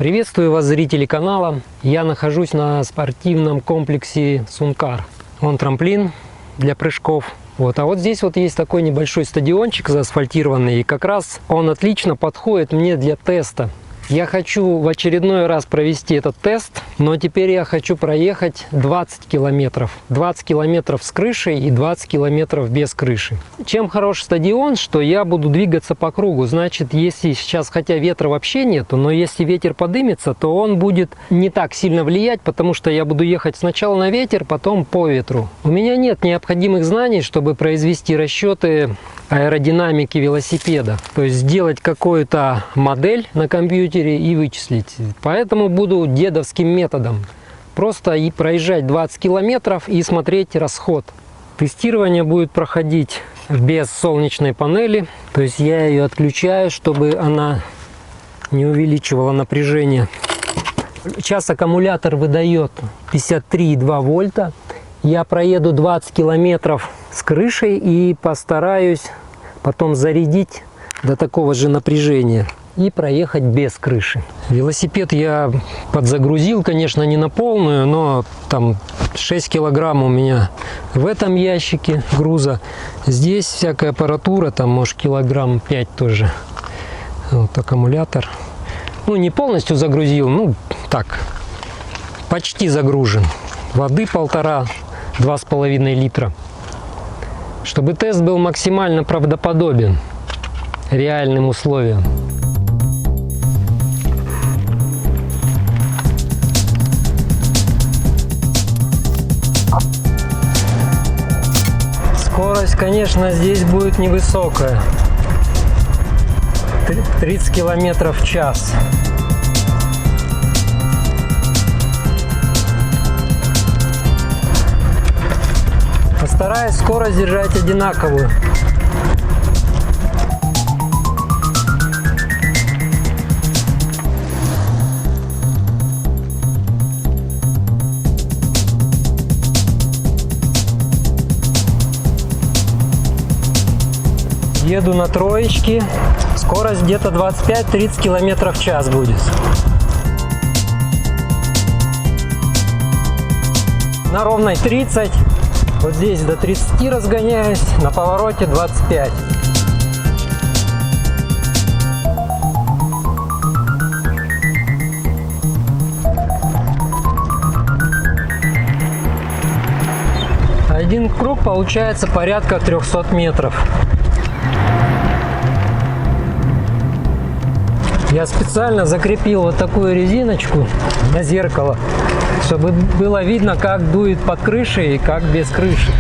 Приветствую вас, зрители канала. Я нахожусь на спортивном комплексе Сункар. Он трамплин для прыжков. А вот здесь есть такой небольшой стадиончик заасфальтированный, и как раз он отлично подходит мне для теста. Я хочу в очередной раз провести этот тест, но теперь я хочу проехать 20 километров. 20 километров с крышей и 20 километров без крыши. Чем хорош стадион, что я буду двигаться по кругу. Значит, если сейчас, хотя ветра вообще нету, но если ветер подымется, то он будет не так сильно влиять, потому что я буду ехать сначала на ветер, потом по ветру. У меня нет необходимых знаний, чтобы произвести расчеты аэродинамики велосипеда, то есть сделать какую-то модель на компьютере и вычислить. Поэтому буду дедовским методом. Просто и проезжать 20 километров и смотреть расход. Тестирование будет проходить без солнечной панели, то есть я ее отключаю, чтобы она не увеличивала напряжение. Сейчас аккумулятор выдает 53,2 вольта. Я проеду 20 километров с крышей и постараюсь потом зарядить до такого же напряжения и проехать без крыши. Велосипед я подзагрузил, конечно, не на полную, но там 6 килограмм у меня в этом ящике груза. Здесь всякая аппаратура, там может килограмм 5 тоже. Вот аккумулятор. Не полностью загрузил, так, почти загружен. Воды 1,5–2,5 литра. Чтобы тест был максимально правдоподобен реальным условиям. Скорость, конечно, здесь будет невысокая. 30 километров в час. Постараюсь скорость держать одинаковую. Еду на троечке. Скорость где-то 25–30 километров в час будет. На ровной 30. Вот здесь до 30 разгоняюсь, на повороте 25. Один круг получается порядка 300 метров. Я специально закрепил вот такую резиночку на зеркало, чтобы было видно, как дует под крышей и как без крыши.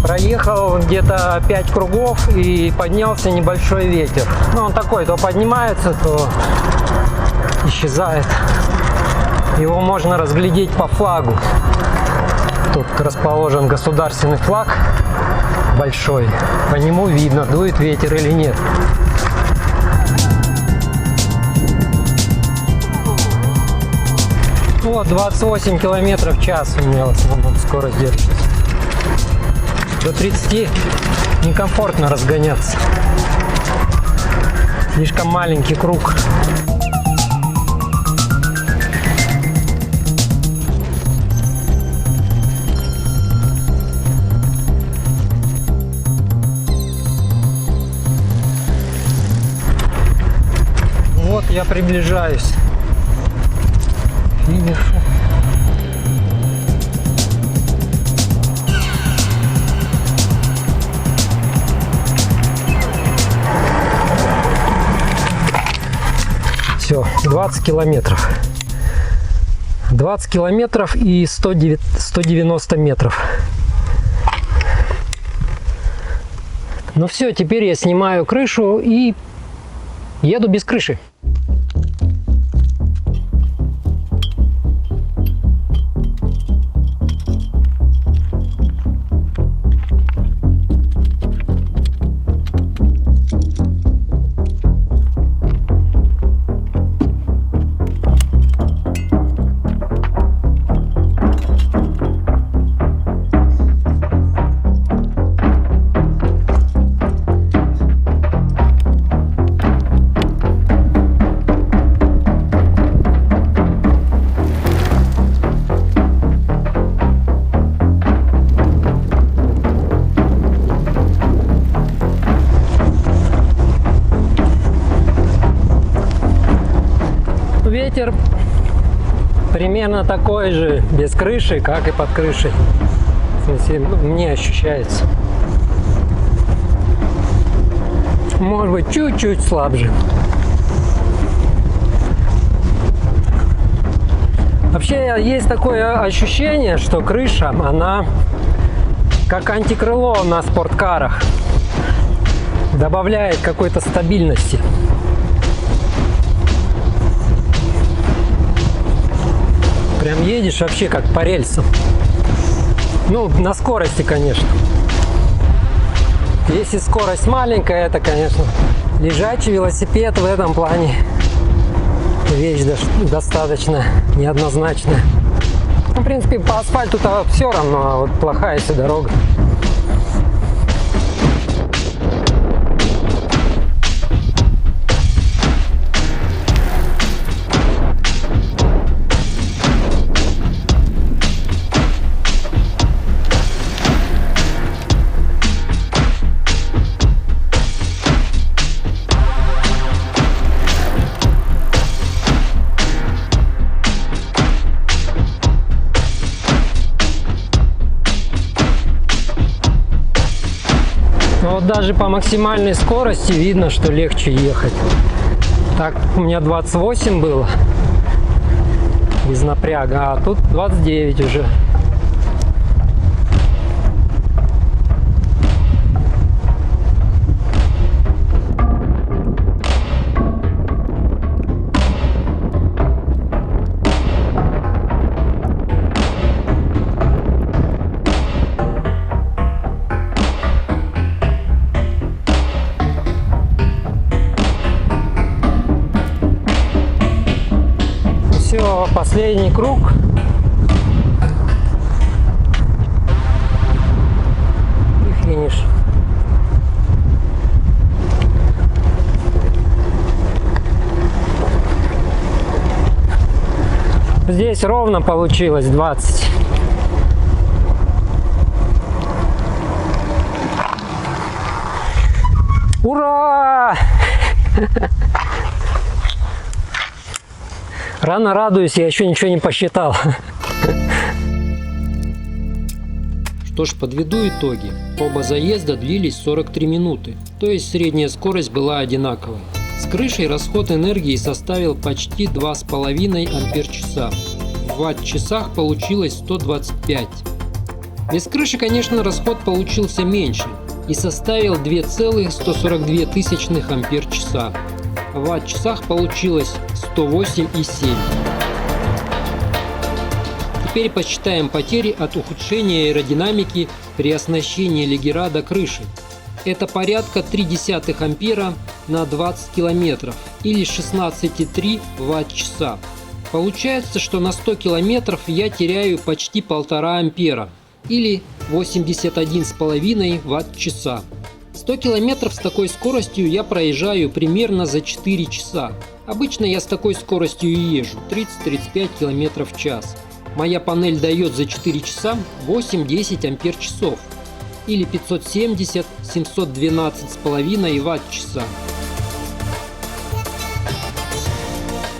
Проехал где-то 5 кругов и поднялся небольшой ветер. Он такой, то поднимается, то исчезает. Его можно разглядеть по флагу. Тут расположен государственный флаг большой. По нему видно, дует ветер или нет. Вот 28 километров в час у меня в основном скорость держится. До 30 некомфортно разгоняться. Слишком маленький круг. Вот я приближаюсь к финишу. Все, 20 километров. 20 километров и 190 метров. Ну все, теперь я снимаю крышу и еду без крыши. ветер примерно такой же без крыши, как и под крышей. В смысле, мне ощущается. Может быть, чуть-чуть слабже. Вообще есть такое ощущение, что крыша, она как антикрыло на спорткарах. Добавляет какой-то стабильности. Прям едешь вообще как по рельсам. Ну, на скорости, конечно. Если скорость маленькая, это, конечно, лежачий велосипед в этом плане вещь достаточно неоднозначная. Ну, в принципе, по асфальту-то все равно, а вот плохая если дорога. Но вот даже по максимальной скорости видно, что легче ехать. Так у меня 28 было без напряга, а тут 29 уже. Все, последний круг. И финиш. Здесь ровно получилось 20. Ура! Рано радуюсь, я еще ничего не посчитал. Что ж, подведу итоги. Оба заезда длились 43 минуты, то есть средняя скорость была одинаковой. С крышей расход энергии составил почти 2,5 ампер-часа. В ватт-часах получилось 125. Без крыши, конечно, расход получился меньше и составил 2,142 ампер-часа. В ватт-часах получилось 108,7. Теперь посчитаем потери от ухудшения аэродинамики при оснащении Легерада крышей. Это порядка 0,3 ампера на 20 километров или 16,3 ватт-часа. Получается, что на 100 километров я теряю почти 1,5 ампера или 81,5 ватт-часа. 100 километров с такой скоростью я проезжаю примерно за 4 часа. Обычно я с такой скоростью и езжу 30-35 км в час. Моя панель дает за 4 часа 8-10 ампер-часов или 570-712,5 ватт-часа.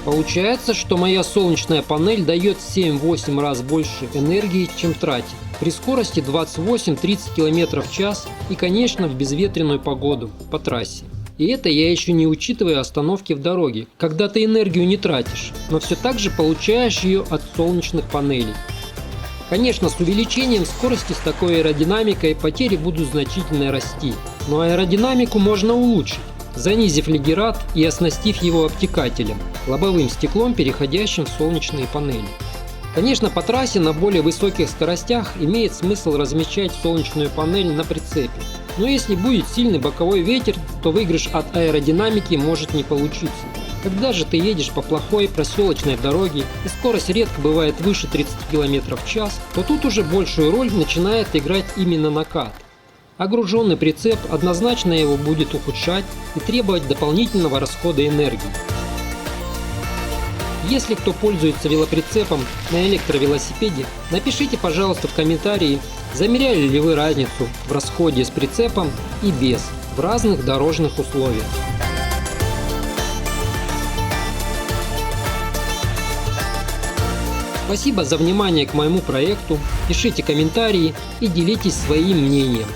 Получается, что моя солнечная панель дает в 7-8 раз больше энергии, чем тратит. При скорости 28-30 км в час и, конечно, в безветренную погоду по трассе. И это я еще не учитывая остановки в дороге, когда ты энергию не тратишь, но все так же получаешь ее от солнечных панелей. Конечно, с увеличением скорости с такой аэродинамикой потери будут значительно расти, но аэродинамику можно улучшить, занизив Легерад и оснастив его обтекателем, лобовым стеклом, переходящим в солнечные панели. Конечно, по трассе на более высоких скоростях имеет смысл размещать солнечную панель на прицепе. Но если будет сильный боковой ветер, то выигрыш от аэродинамики может не получиться. Когда же ты едешь по плохой проселочной дороге и скорость редко бывает выше 30 км в час, то тут уже большую роль начинает играть именно накат. Огруженный прицеп однозначно его будет ухудшать и требовать дополнительного расхода энергии. Если кто пользуется велоприцепом на электровелосипеде, напишите, пожалуйста, в комментарии, замеряли ли вы разницу в расходе с прицепом и без в разных дорожных условиях. Спасибо за внимание к моему проекту. Пишите комментарии и делитесь своим мнением,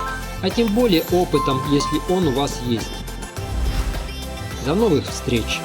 а тем более опытом, если он у вас есть. До новых встреч!